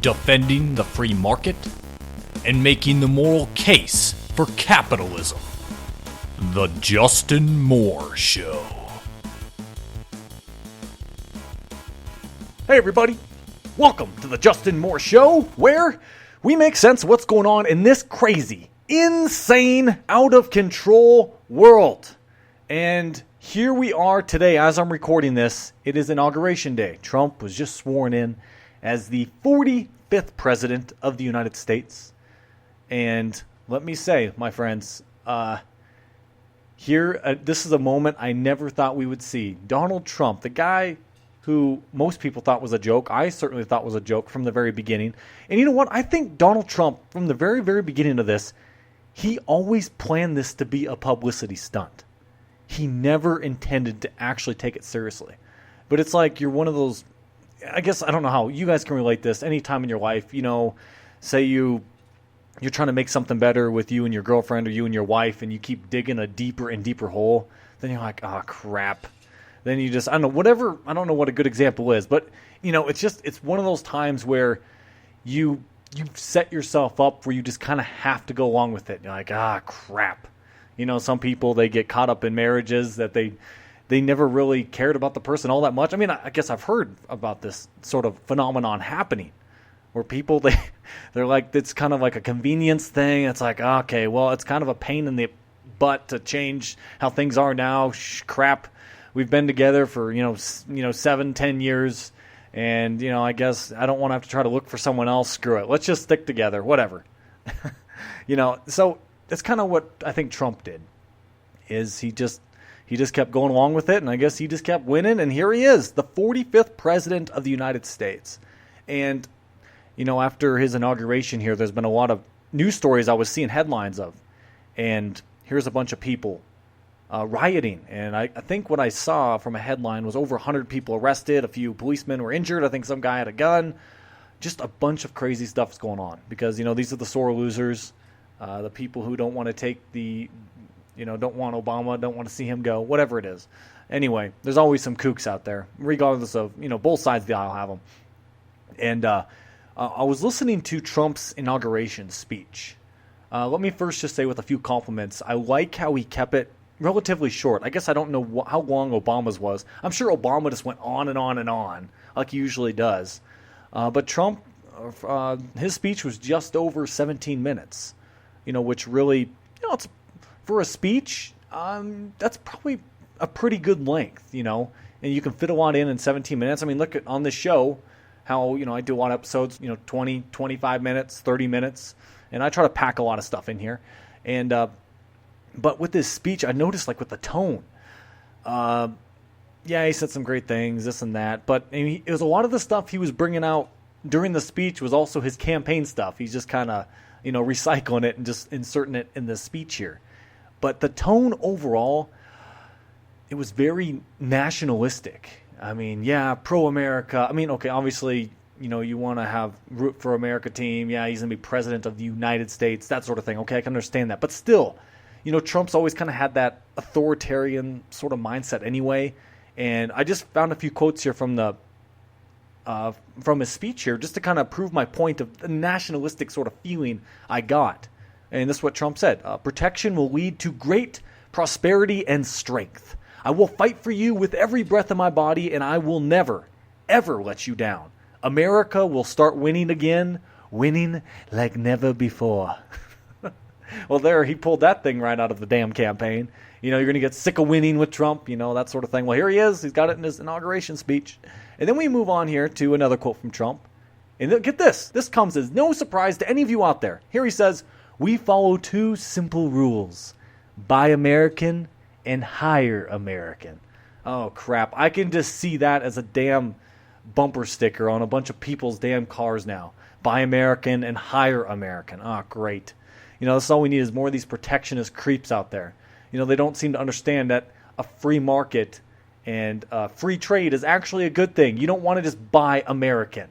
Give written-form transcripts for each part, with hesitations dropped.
defending the free market, and making the moral case for capitalism. The Justin Moore Show. Hey everybody, welcome to the Justin Moore Show, where we make sense of what's going on in this crazy, insane, out of control world. And here we are today as I'm recording this. It is Inauguration Day. Trump was just sworn in as the 45th President of the United States. And let me say, my friends, this is a moment I never thought we would see. Donald Trump, the guy who most people thought was a joke. I certainly thought was a joke from the very beginning. And you know what? I think Donald Trump, from the very, very beginning of this, he always planned this to be a publicity stunt. He never intended to actually take it seriously. But it's like you're one of those, I guess, I don't know how you guys can relate this. Any time in your life, say you're trying to make something better with you and your girlfriend or you and your wife, and you keep digging a deeper and deeper hole. Then you're like, oh, crap. Then you just, I don't know what a good example is, but, it's one of those times where you set yourself up where you just kind of have to go along with it. You're like, crap. Some people, they get caught up in marriages that they never really cared about the person all that much. I mean, I guess I've heard about this sort of phenomenon happening where people, they're like, it's kind of like a convenience thing. It's like, okay, well, it's kind of a pain in the butt to change how things are now. Crap. We've been together for, 7-10 years. And, I guess I don't want to have to try to look for someone else. Screw it. Let's just stick together. Whatever. So that's kind of what I think Trump did, is he just kept going along with it, and I guess he just kept winning, and here he is, the 45th President of the United States. And, after his inauguration here, there's been a lot of news stories I was seeing headlines of, and here's a bunch of people rioting, and I think what I saw from a headline was over 100 people arrested, a few policemen were injured, I think some guy had a gun, just a bunch of crazy stuff's going on, because, these are the sore losers. The people who don't want to take don't want Obama, don't want to see him go, whatever it is. Anyway, there's always some kooks out there, regardless of, both sides of the aisle have them. And I was listening to Trump's inauguration speech. Let me first just say with a few compliments, I like how he kept it relatively short. I guess I don't know how long Obama's was. I'm sure Obama just went on and on and on, like he usually does. But Trump, his speech was just over 17 minutes. Which really, it's for a speech, that's probably a pretty good length, and you can fit a lot in 17 minutes. I mean, look on this show, how, I do a lot of episodes, 20, 25 minutes, 30 minutes, and I try to pack a lot of stuff in here. And, but with this speech, I noticed, like, with the tone, he said some great things, this and that, but it was a lot of the stuff he was bringing out during the speech was also his campaign stuff. He's just kind of, recycling it and just inserting it in the speech here. But the tone overall, it was very nationalistic. I mean, pro-America. I mean, okay, obviously, you want to have root for America team. Yeah, he's going to be president of the United States, that sort of thing. Okay, I can understand that. But still, Trump's always kind of had that authoritarian sort of mindset anyway. And I just found a few quotes here from his speech here, just to kind of prove my point of the nationalistic sort of feeling I got. And this is what Trump said. Protection will lead to great prosperity and strength. I will fight for you with every breath of my body, and I will never, ever let you down. America will start winning again, winning like never before. Well, there, he pulled that thing right out of the damn campaign. You're going to get sick of winning with Trump, that sort of thing. Well, here he is. He's got it in his inauguration speech. And then we move on here to another quote from Trump. And get this. This comes as no surprise to any of you out there. Here he says, "We follow two simple rules. Buy American and hire American." Oh, crap. I can just see that as a damn bumper sticker on a bunch of people's damn cars now. Buy American and hire American. Oh, great. That's all we need is more of these protectionist creeps out there. They don't seem to understand that a free market and free trade is actually a good thing. You don't want to just buy American.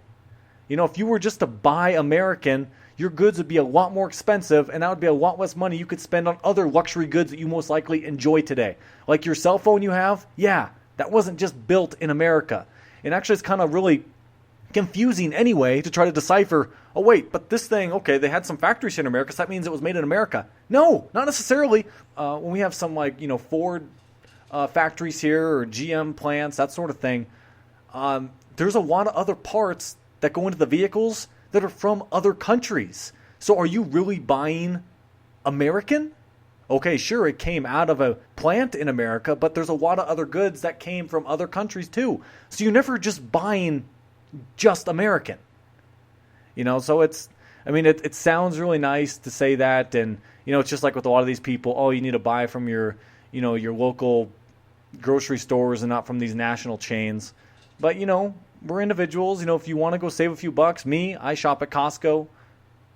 If you were just to buy American, your goods would be a lot more expensive, and that would be a lot less money you could spend on other luxury goods that you most likely enjoy today. Like your cell phone you have, that wasn't just built in America. And actually, it's kind of really confusing anyway to try to decipher, oh wait, but this thing, okay, they had some factories here in America, so that means it was made in America. No, not necessarily. When we have some Ford factories here or GM plants, that sort of thing, there's a lot of other parts that go into the vehicles that are from other countries. So are you really buying American? Okay, sure, it came out of a plant in America, but there's a lot of other goods that came from other countries too. So you're never just buying just American. So it sounds really nice to say that, and it's just like with a lot of these people, oh, you need to buy from your local grocery stores and not from these national chains. But we're individuals. If you want to go save a few bucks, I shop at Costco,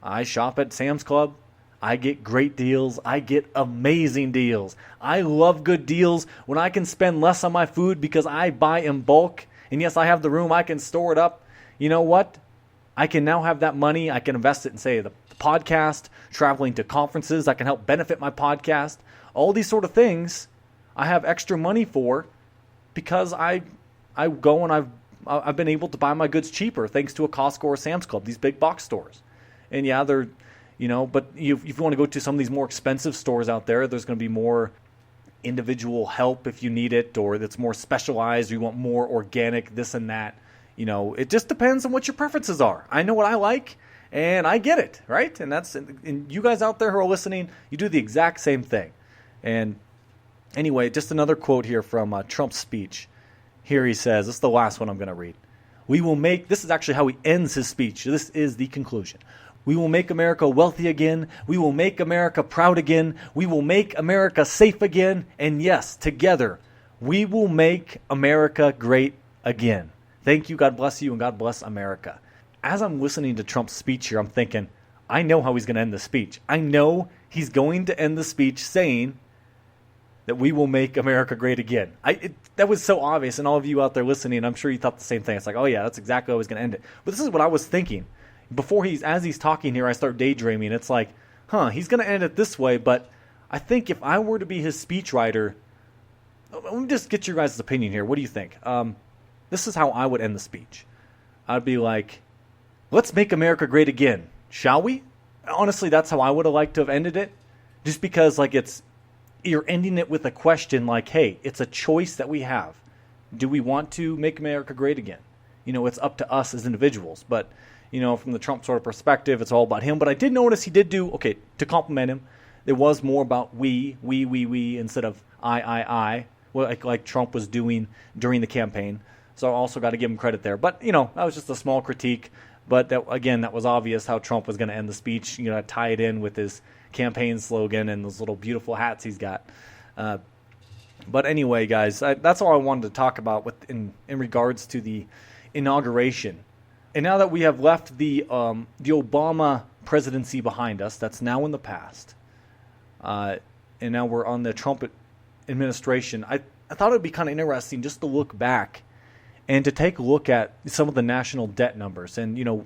I shop at Sam's Club. I get great deals. I get amazing deals. I love good deals when I can spend less on my food because I buy in bulk. And yes, I have the room. I can store it up. You know what? I can now have that money. I can invest it in, say, the podcast, traveling to conferences that can help benefit my podcast. All these sort of things I have extra money for because I go and I've been able to buy my goods cheaper thanks to a Costco or Sam's Club, these big box stores. And yeah, they're but if you want to go to some of these more expensive stores out there, there's going to be more individual help if you need it, or that's more specialized, or you want more organic, this and that. It just depends on what your preferences are. I know what I like, and I get it, right? And you guys out there who are listening, you do the exact same thing. And anyway, just another quote here from Trump's speech. Here he says, this is the last one I'm going to read. This is actually how he ends his speech. This is the conclusion. We will make America wealthy again. We will make America proud again. We will make America safe again. And yes, together, we will make America great again. Thank you, God bless you, and God bless America. As I'm listening to Trump's speech here, I'm thinking, I know how he's going to end the speech. I know he's going to end the speech saying that we will make America great again. That was so obvious, and all of you out there listening, I'm sure you thought the same thing. It's like, oh yeah, that's exactly how I was going to end it. But this is what I was thinking. As he's talking here, I start daydreaming. It's like, he's going to end it this way, but I think if I were to be his speechwriter, let me just get your guys' opinion here. What do you think? This is how I would end the speech. I'd be like, let's make America great again, shall we? Honestly, that's how I would have liked to have ended it. Just because you're ending it with a question like, hey, it's a choice that we have. Do we want to make America great again? It's up to us as individuals, but from the Trump sort of perspective, it's all about him. But I did notice he did do, to compliment him, it was more about we instead of I, like Trump was doing during the campaign. So I also got to give him credit there. But, that was just a small critique. But that was obvious how Trump was going to end the speech, tie it in with his campaign slogan and those little beautiful hats he's got. But anyway, guys, that's all I wanted to talk about in regards to the inauguration. And now that we have left the Obama presidency behind us, that's now in the past, and now we're on the Trump administration, I thought it would be kind of interesting just to look back and to take a look at some of the national debt numbers and, to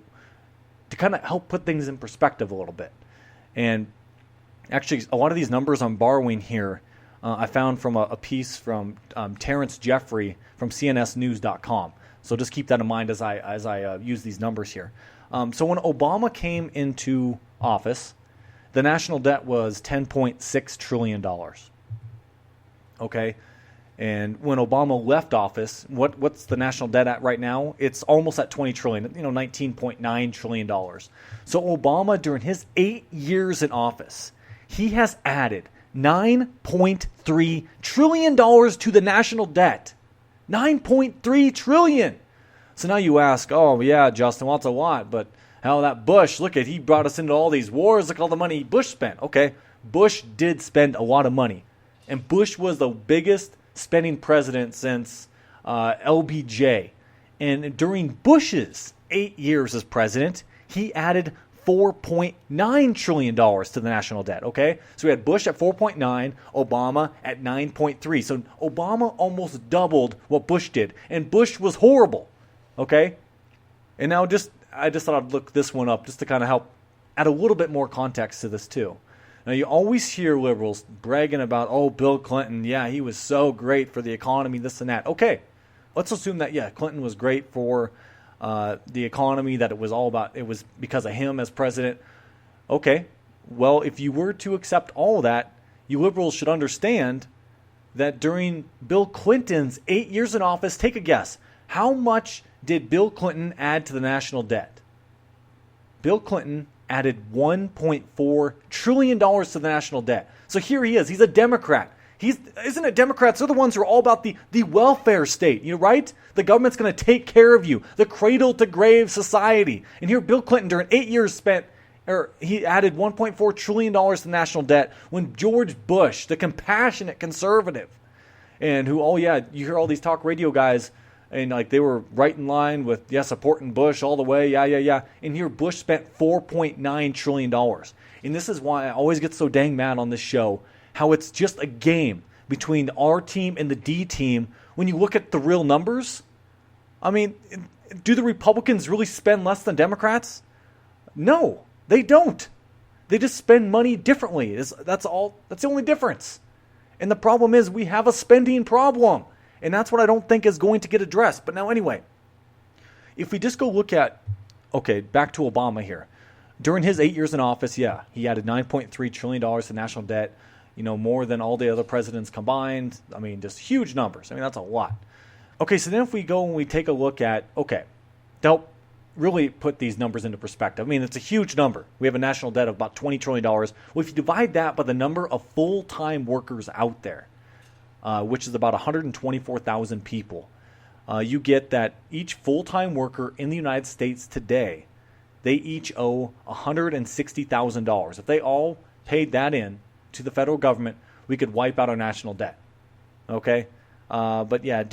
kind of help put things in perspective a little bit. And actually, a lot of these numbers I'm borrowing here, I found from a piece from Terrence Jeffrey from cnsnews.com. So just keep that in mind as I use these numbers here. So when Obama came into office, the national debt was $10.6 trillion. Okay? And when Obama left office, what's the national debt at right now? It's almost at $20 trillion, $19.9 trillion. So Obama, during his 8 years in office, he has added $9.3 trillion to the national debt. $9.3 trillion. So now you ask, oh yeah, Justin, well, that's a lot, but how that Bush, he brought us into all these wars, look at all the money Bush spent. Okay, Bush did spend a lot of money. And Bush was the biggest spending president since LBJ. And during Bush's 8 years as president, he added $4.9 trillion to the national debt, okay? So we had Bush at 4.9, Obama at 9.3. So Obama almost doubled what Bush did. And Bush was horrible, okay? And now I just thought I'd look this one up just to kind of help add a little bit more context to this too. Now, you always hear liberals bragging about, oh, Bill Clinton, yeah, he was so great for the economy, this and that. Okay, let's assume that, yeah, Clinton was great for the economy, that it was all about, it was because of him as president. Okay, well, if you were to accept all of that, you liberals should understand that during Bill Clinton's 8 years in office, take a guess, how much did Bill Clinton add to the national debt? Bill Clinton added $1.4 trillion to the national debt. So here he is. He's a Democrat. Isn't it Democrats? They're the ones who are all about the welfare state, right? The government's going to take care of you. The cradle to grave society. And here Bill Clinton, during 8 years he added $1.4 trillion to the national debt, when George Bush, the compassionate conservative, and who, you hear all these talk radio guys, and like they were right in line with, supporting Bush all the way, And here Bush spent $4.9 trillion. And this is why I always get so dang mad on this show, how it's just a game between our team and the D team. When you look at the real numbers, I mean, do the Republicans really spend less than Democrats? No, they don't. They just spend money differently. That's all. That's the only difference. And the problem is we have a spending problem. And that's what I don't think is going to get addressed. But now anyway, if we just go look at, back to Obama here. During his 8 years in office, he added $9.3 trillion to national debt, more than all the other presidents combined. I mean, just huge numbers. I mean, that's a lot. Okay, so then if we go and we take a look at, to help really put these numbers into perspective. I mean, it's a huge number. We have a national debt of about $20 trillion. Well, if you divide that by the number of full-time workers out there, which is about 124,000 people, you get that each full-time worker in the United States today, they each owe $160,000. If they all paid that in to the federal government, we could wipe out our national debt. Okay? But yeah,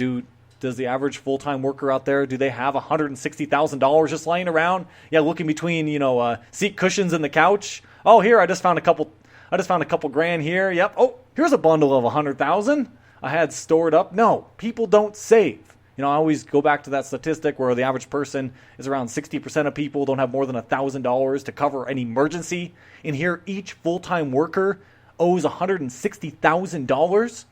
does the average full-time worker out there, do they have $160,000 just laying around? Yeah, looking between, seat cushions and the couch. Oh, here, I just found a couple grand here. Yep. Oh, here's a bundle of 100,000 I had stored up. No, people don't save. I always go back to that statistic where the average person is around 60% of people don't have more than $1,000 to cover an emergency. And here, each full-time worker owes $160,000.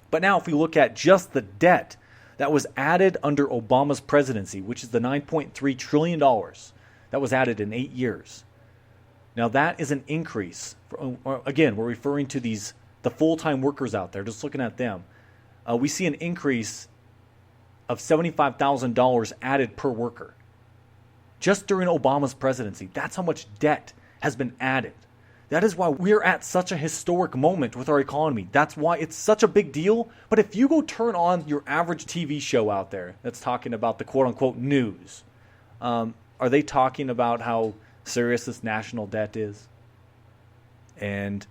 But now if we look at just the debt that was added under Obama's presidency, which is the $9.3 trillion that was added in 8 years. Now that is an increase. Again, we're referring to the full-time workers out there, just looking at them. We see an increase of $75,000 added per worker. Just during Obama's presidency, that's how much debt has been added. That is why we're at such a historic moment with our economy. That's why it's such a big deal. But if you go turn on your average TV show out there that's talking about the quote-unquote news, are they talking about how serious this national debt is? And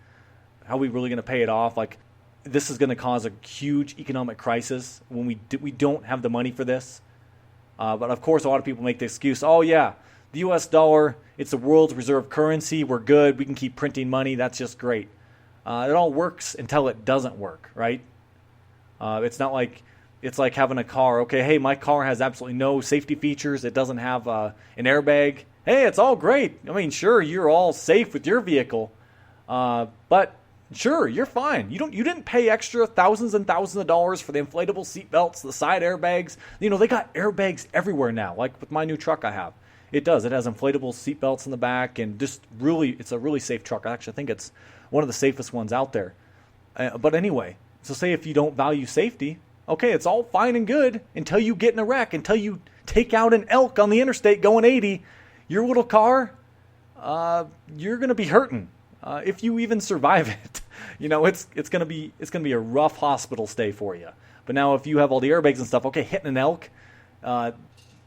how are we really going to pay it off? Like, this is going to cause a huge economic crisis when we don't have the money for this. But of course, a lot of people make the excuse, the U.S. dollar, it's the world's reserve currency. We're good. We can keep printing money. That's just great. It all works until it doesn't work, right? It's not like it's like having a car. Okay, hey, my car has absolutely no safety features. It doesn't have an airbag. Hey, it's all great. I mean, sure, you're all safe with your vehicle, but sure, you're fine. You didn't pay extra thousands and thousands of dollars for the inflatable seat belts, the side airbags. They got airbags everywhere now. Like with my new truck I have. It does. It has inflatable seat belts in the back, and just really, it's a really safe truck. I actually think it's one of the safest ones out there. But anyway, so say if you don't value safety, okay, it's all fine and good until you get in a wreck, until you take out an elk on the interstate going 80. Your little car, you're going to be hurting if you even survive it. It's going to be a rough hospital stay for you. But now if you have all the airbags and stuff, okay, hitting an elk,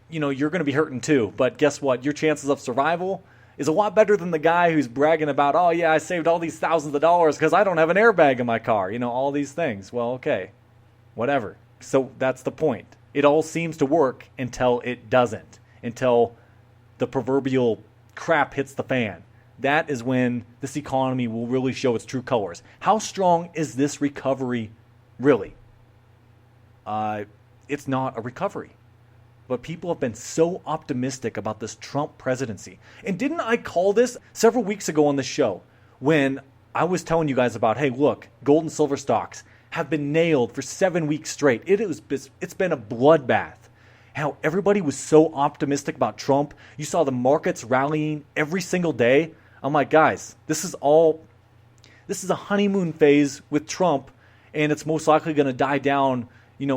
you're going to be hurting too. But guess what? Your chances of survival is a lot better than the guy who's bragging about, I saved all these thousands of dollars because I don't have an airbag in my car. All these things. Well, okay, whatever. So that's the point. It all seems to work until it doesn't, until the proverbial crap hits the fan. That is when this economy will really show its true colors. How strong is this recovery really? It's not a recovery. But people have been so optimistic about this Trump presidency. And didn't I call this several weeks ago on the show when I was telling you guys about, hey, look, gold and silver stocks have been nailed for 7 weeks straight. It's been a bloodbath. how everybody was so optimistic about Trump. You saw the markets rallying every single day. I'm like, guys, this is a honeymoon phase with Trump, and it's most likely going to die down,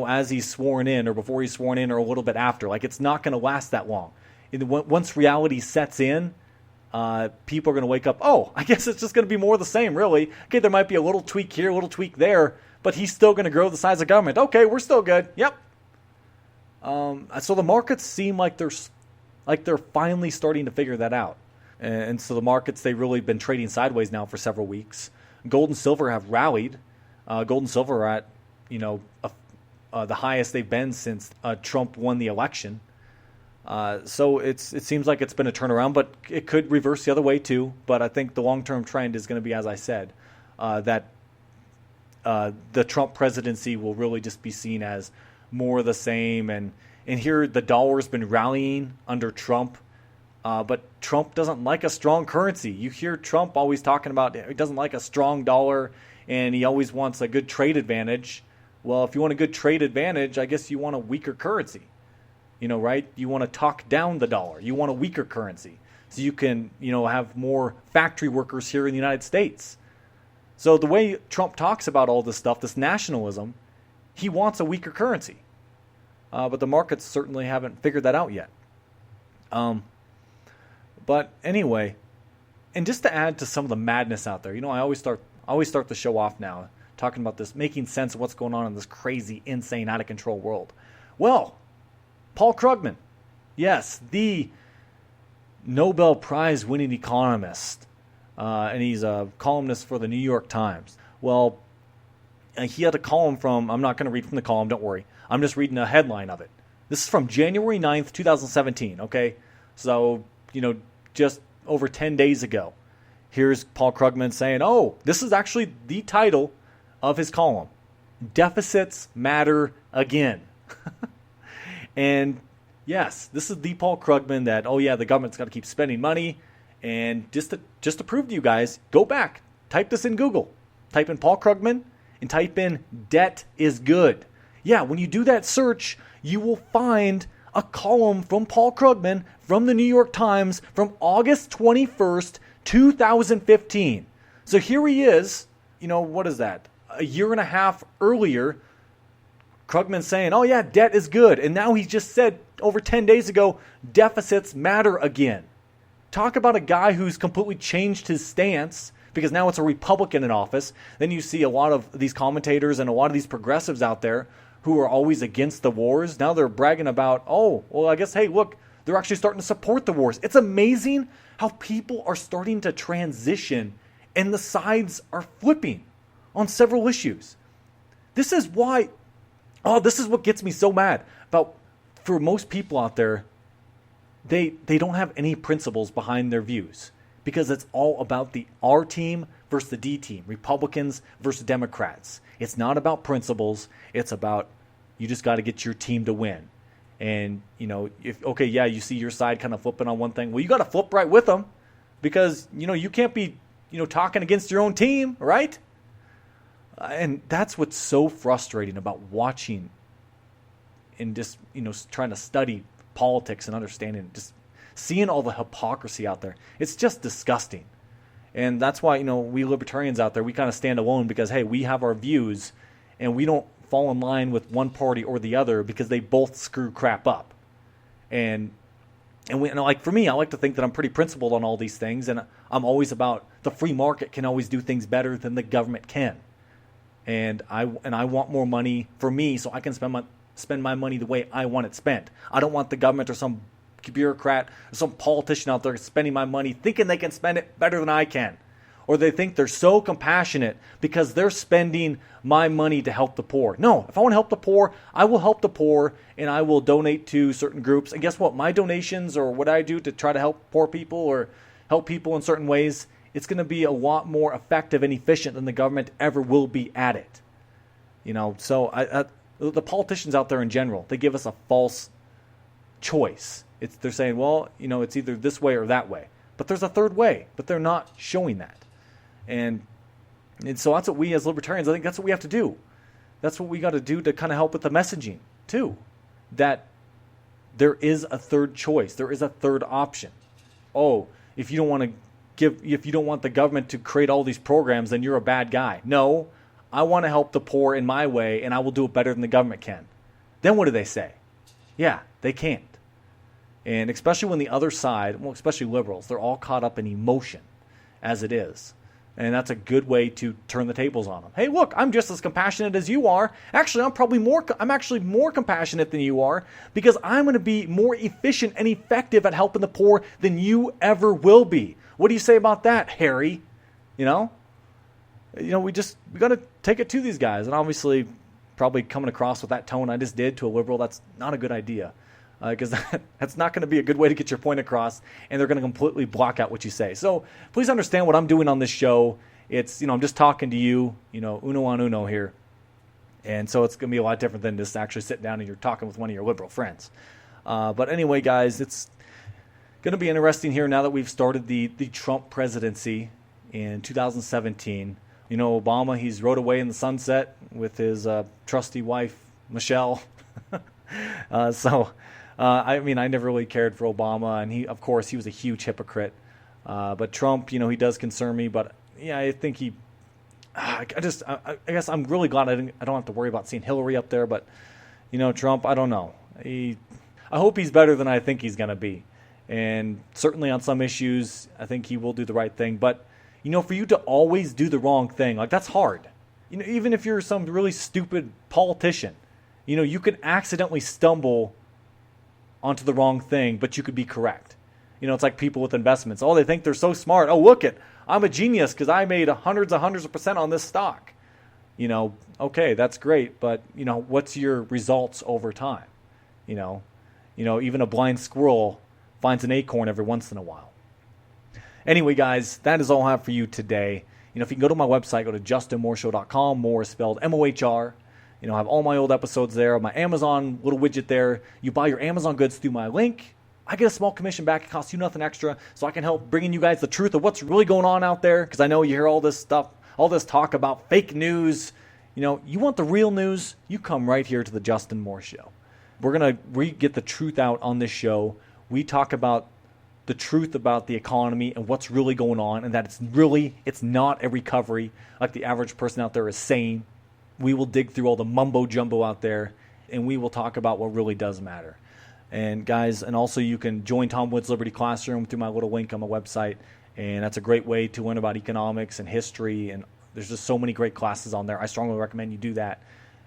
as he's sworn in or before he's sworn in or a little bit after. Like, it's not going to last that long. Once reality sets in, people are going to wake up, oh, I guess it's just going to be more of the same, really. Okay, there might be a little tweak here, a little tweak there, but he's still going to grow the size of government. Okay, we're still good. Yep. So the markets seem like they're finally starting to figure that out. And so the markets, they've really been trading sideways now for several weeks. Gold and silver have rallied. Gold and silver are at, the highest they've been since Trump won the election. So it seems like it's been a turnaround, but it could reverse the other way too. But I think the long-term trend is going to be, as I said, that the Trump presidency will really just be seen as more of the same. And here the dollar's been rallying under Trump, but Trump doesn't like a strong currency. You hear Trump always talking about he doesn't like a strong dollar, and he always wants a good trade advantage. Well, if you want a good trade advantage, I guess you want a weaker currency. Right? You want to talk down the dollar. You want a weaker currency so you can, have more factory workers here in the United States. So the way Trump talks about all this stuff, this nationalism, he wants a weaker currency. But the markets certainly haven't figured that out yet. But anyway, and just to add to some of the madness out there, I always start the show off now talking about this, making sense of what's going on in this crazy, insane, out of control world. Well, Paul Krugman, yes, the Nobel Prize winning economist, and he's a columnist for the New York Times. Well, he had a column from, I'm not going to read from the column, don't worry. I'm just reading a headline of it. This is from January 9th, 2017, okay? So, just over 10 days ago. Here's Paul Krugman saying, oh, this is actually the title of his column. Deficits matter again. And yes, this is the Paul Krugman that, oh yeah, the government's got to keep spending money. And just to prove to you guys, go back, type this in Google. Type in Paul Krugman and type in debt is good. Yeah, when you do that search, you will find a column from Paul Krugman from the New York Times from August 21st, 2015. So here he is, what is that? A year and a half earlier, Krugman saying, oh yeah, debt is good. And now he just said over 10 days ago, deficits matter again. Talk about a guy who's completely changed his stance because now it's a Republican in office. Then you see a lot of these commentators and a lot of these progressives out there who are always against the wars. Now they're bragging about, oh, well, I guess, hey, look, they're actually starting to support the wars. It's amazing how people are starting to transition and the sides are flipping on several issues. This is why, this is what gets me so mad about, for most people out there, they don't have any principles behind their views because it's all about the R team versus the D team, Republicans versus Democrats. It's not about principles. It's about you just got to get your team to win. And, you see your side kind of flipping on one thing. Well, you got to flip right with them because, you can't be, talking against your own team, right? And that's what's so frustrating about watching and just, trying to study politics and understanding, just seeing all the hypocrisy out there. It's just disgusting. And that's why, we libertarians out there, we kind of stand alone because, hey, we have our views and we don't fall in line with one party or the other because they both screw crap up. And for me, I like to think that I'm pretty principled on all these things, and I'm always about the free market can always do things better than the government can. And I want more money for me so I can spend my money the way I want it spent. I don't want the government or some bureaucrat or some politician out there spending my money thinking they can spend it better than I can. Or they think they're so compassionate because they're spending my money to help the poor. No, if I want to help the poor, I will help the poor and I will donate to certain groups. And guess what? My donations or what I do to try to help poor people or help people in certain ways, it's going to be a lot more effective and efficient than the government ever will be at it. So the politicians out there in general, they give us a false choice. They're saying, well, it's either this way or that way. But there's a third way, but they're not showing that. And so that's what we as libertarians, I think that's what we have to do. That's what we got to do to kind of help with the messaging too. That there is a third choice. There is a third option. Oh, if you don't want the government to create all these programs, then you're a bad guy. No, I want to help the poor in my way, and I will do it better than the government can. Then what do they say? Yeah, they can't. And especially when the other side, well, especially liberals, they're all caught up in emotion as it is. And that's a good way to turn the tables on them. Hey, look, I'm just as compassionate as you are. Actually, I'm actually more compassionate than you are because I'm going to be more efficient and effective at helping the poor than you ever will be. What do you say about that, Harry? We got to take it to these guys. And obviously, probably coming across with that tone I just did to a liberal, that's not a good idea. Because that's not going to be a good way to get your point across, and they're going to completely block out what you say. So please understand what I'm doing on this show. It's, I'm just talking to you, uno on uno here. And so it's going to be a lot different than just actually sitting down and you're talking with one of your liberal friends. But anyway, guys, it's going to be interesting here now that we've started the Trump presidency in 2017. Obama, he's rode away in the sunset with his trusty wife, Michelle. I never really cared for Obama, and he was a huge hypocrite. But Trump, he does concern me. But yeah, I think I guess I'm really glad I don't have to worry about seeing Hillary up there. But Trump, I don't know. I hope he's better than I think he's going to be, and certainly on some issues, I think he will do the right thing. But for you to always do the wrong thing, that's hard. Even if you're some really stupid politician, you could accidentally stumble onto the wrong thing, but you could be correct. It's like people with investments. Oh, they think they're so smart. Oh, look I'm a genius because I made hundreds of percent on this stock. Okay, that's great, but what's your results over time? Even a blind squirrel finds an acorn every once in a while. Anyway, guys, that is all I have for you today. If you can go to my website, go to justinmooreshow.com. Moore is spelled M-O-H-R. I have all my old episodes there. My Amazon little widget there. You buy your Amazon goods through my link. I get a small commission back. It costs you nothing extra, so I can help bringing you guys the truth of what's really going on out there, because I know you hear all this stuff, all this talk about fake news. You want the real news? You come right here to the Justin Moore Show. We're going to get the truth out on this show. We talk about the truth about the economy and what's really going on, and that it's not a recovery like the average person out there is saying. We will dig through all the mumbo-jumbo out there, and we will talk about what really does matter. And guys, and also you can join Tom Wood's Liberty Classroom through my little link on my website, and that's a great way to learn about economics and history, and there's just so many great classes on there. I strongly recommend you do that,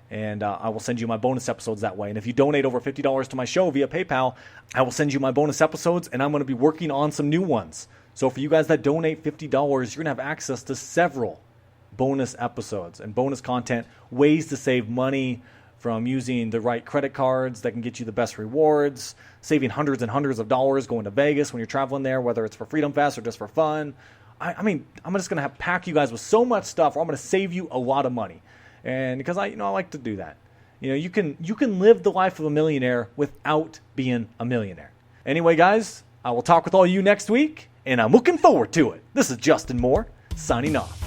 and I will send you my bonus episodes that way. And if you donate over $50 to my show via PayPal, I will send you my bonus episodes, and I'm going to be working on some new ones. So for you guys that donate $50, you're going to have access to several bonus episodes and bonus content, ways to save money from using the right credit cards that can get you the best rewards, saving hundreds and hundreds of dollars going to Vegas when you're traveling there, whether it's for Freedom Fest or just for fun. I'm just going to pack you guys with so much stuff, or I'm going to save you a lot of money. And because I like to do that. You can live the life of a millionaire without being a millionaire. Anyway, guys, I will talk with all you next week, and I'm looking forward to it. This is Justin Moore, signing off.